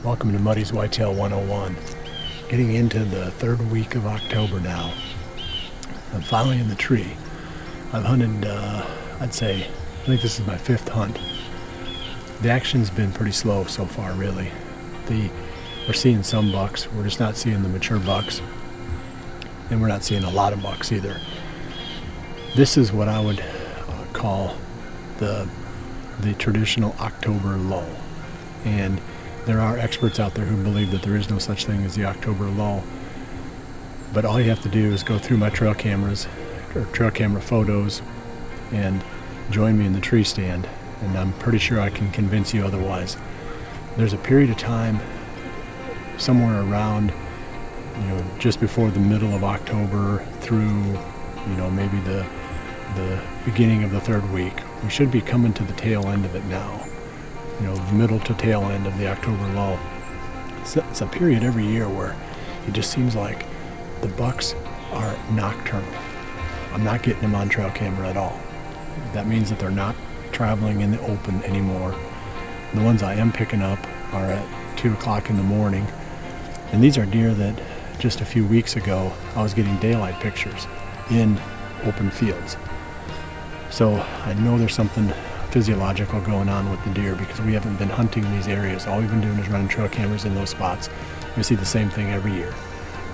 Welcome to Muddy's Whitetail 101. Getting into the third week of October now. I'm finally in the tree. I've hunted, I think this is my fifth hunt. The action's been pretty slow so far, really. We're seeing some bucks, we're just not seeing the mature bucks. And we're not seeing a lot of bucks either. This is what I would call the traditional October lull. And there are experts out there who believe that there is no such thing as the October lull. But all you have to do is go through my trail cameras or trail camera photos and join me in the tree stand, and I'm pretty sure I can convince you otherwise. There's a period of time somewhere around, just before the middle of October through, maybe the beginning of the third week. We should be coming to the tail end of it now. Middle to tail end of the October lull. It's a period every year where it just seems like the bucks are nocturnal. I'm not getting them on trail camera at all. That means that they're not traveling in the open anymore. The ones I am picking up are at 2 o'clock in the morning. And these are deer that just a few weeks ago I was getting daylight pictures in open fields. So I know there's something physiological going on with the deer because we haven't been hunting these areas. All we've been doing is running trail cameras in those spots. We see the same thing every year.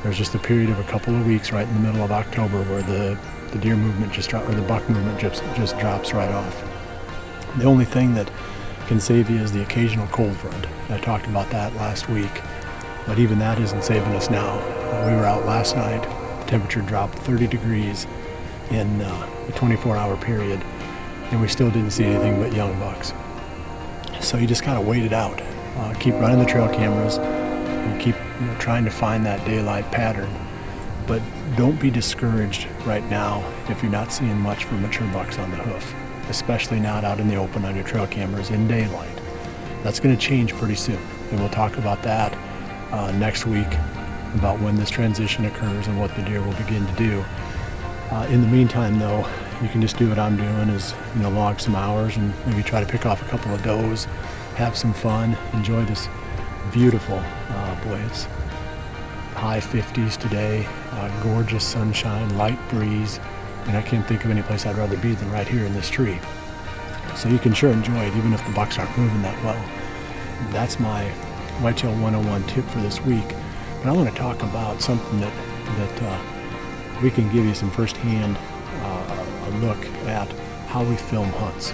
There's just a period of a couple of weeks right in the middle of October where the deer movement or the buck movement just drops right off. The only thing that can save you is the occasional cold front. I talked about that last week, but even that isn't saving us now. We were out last night, the temperature dropped 30 degrees in a 24-hour period, and we still didn't see anything but young bucks. So you just gotta wait it out. Keep running the trail cameras and keep trying to find that daylight pattern. But don't be discouraged right now if you're not seeing much from mature bucks on the hoof, especially not out in the open on your trail cameras in daylight. That's gonna change pretty soon, and we'll talk about that next week, about when this transition occurs and what the deer will begin to do. In the meantime, though, you can just do what I'm doing, is log some hours and maybe try to pick off a couple of does, have some fun, enjoy this beautiful, it's high 50s today, gorgeous sunshine, light breeze, and I can't think of any place I'd rather be than right here in this tree. So you can sure enjoy it even if the bucks aren't moving that well. That's my Whitetail 101 tip for this week. But I want to talk about something that we can give you some firsthand a look at how we film hunts.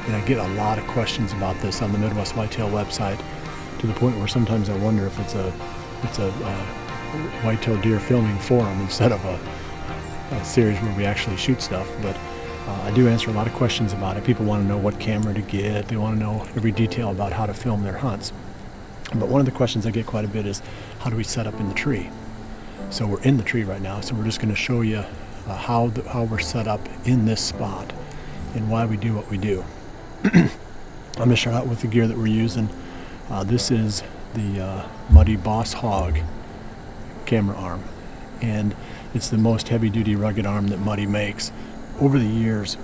And I get a lot of questions about this on the Midwest Whitetail website, to the point where sometimes I wonder if it's a whitetail deer filming forum instead of a series where we actually shoot stuff. But I do answer a lot of questions about it. People want to know what camera to get. They want to know every detail about how to film their hunts. But one of the questions I get quite a bit is, how do we set up in the tree? So we're in the tree right now, so we're just going to show you how we're set up in this spot and why we do what we do. I'm going to start out with the gear that we're using. This is the Muddy Boss Hog camera arm, and it's the most heavy-duty rugged arm that Muddy makes. Over the years,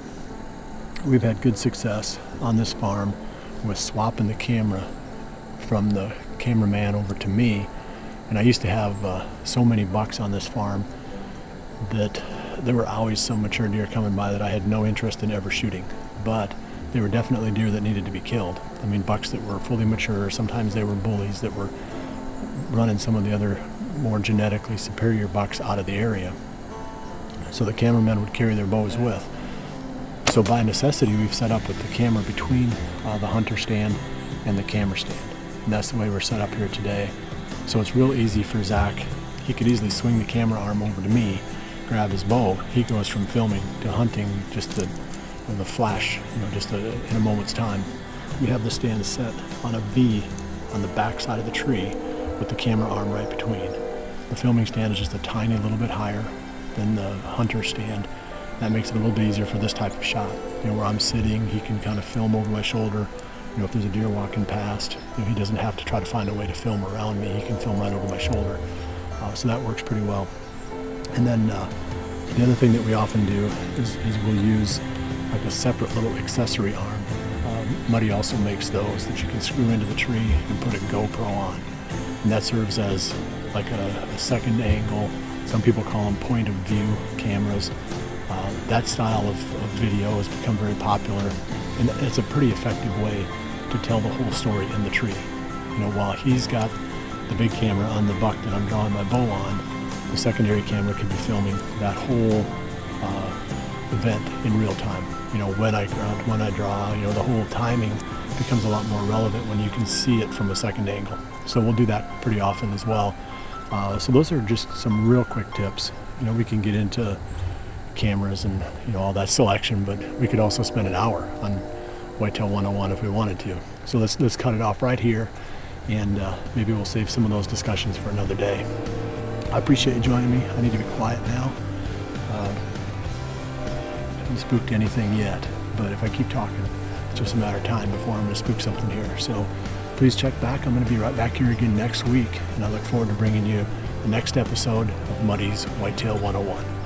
we've had good success on this farm with swapping the camera from the cameraman over to me. And I used to have so many bucks on this farm that there were always some mature deer coming by that I had no interest in ever shooting. But they were definitely deer that needed to be killed. I mean, bucks that were fully mature. Sometimes they were bullies that were running some of the other more genetically superior bucks out of the area. So the cameramen would carry their bows with. So by necessity, we've set up with the camera between the hunter stand and the camera stand. And that's the way we're set up here today. So it's real easy for Zach. He could easily swing the camera arm over to me, grab his bow. He goes from filming to hunting just the flash, in a moment's time. We have the stand set on a V on the back side of the tree with the camera arm right between. The filming stand is just a tiny little bit higher than the hunter stand. That makes it a little bit easier for this type of shot. Where I'm sitting, he can kind of film over my shoulder. If there's a deer walking past, he doesn't have to try to find a way to film around me. He can film right over my shoulder. So that works pretty well. And then the other thing that we often do is we'll use like a separate little accessory arm. Muddy also makes those that you can screw into the tree and put a GoPro on. And that serves as like a second angle. Some people call them point of view cameras. That style of video has become very popular, and it's a pretty effective way to tell the whole story in the tree. You know, while he's got the big camera on the buck that I'm drawing my bow on, the secondary camera can be filming that whole event in real time. You know, when I grunt, when I draw, you know, the whole timing becomes a lot more relevant when you can see it from a second angle. So we'll do that pretty often as well. So those are just some real quick tips. You know, we can get into cameras and, you know, all that selection, but we could also spend an hour on Whitetail 101 if we wanted to. So let's cut it off right here, and maybe we'll save some of those discussions for another day. I appreciate you joining me. I need to be quiet now. I haven't spooked anything yet, but if I keep talking, it's just a matter of time before I'm going to spook something here. So please check back. I'm going to be right back here again next week, and I look forward to bringing you the next episode of Muddy's Whitetail 101.